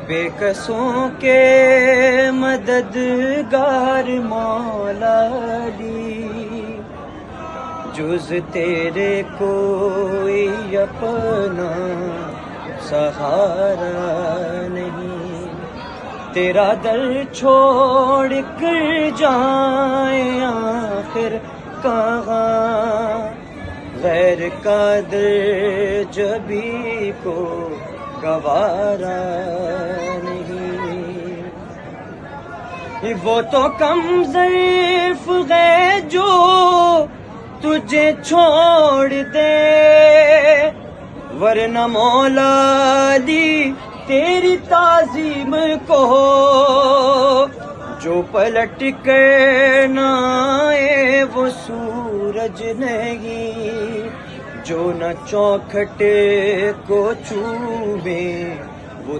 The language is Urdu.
بے قصوں کے مددگار مولا علی، جز تیرے کوئی اپنا سہارا نہیں، تیرا در چھوڑ کر جائیں آخر کہاں، غیر کا در جبھی کو گوارا نہیں، وہ تو کم ظرف ہے جو تجھے چھوڑ دے، ورنہ مولا علی تیری تعظیم کو جو پلٹ کر نہ آئے وہ سورج نہیں، جو نہ چوکھٹ کو چومے وہ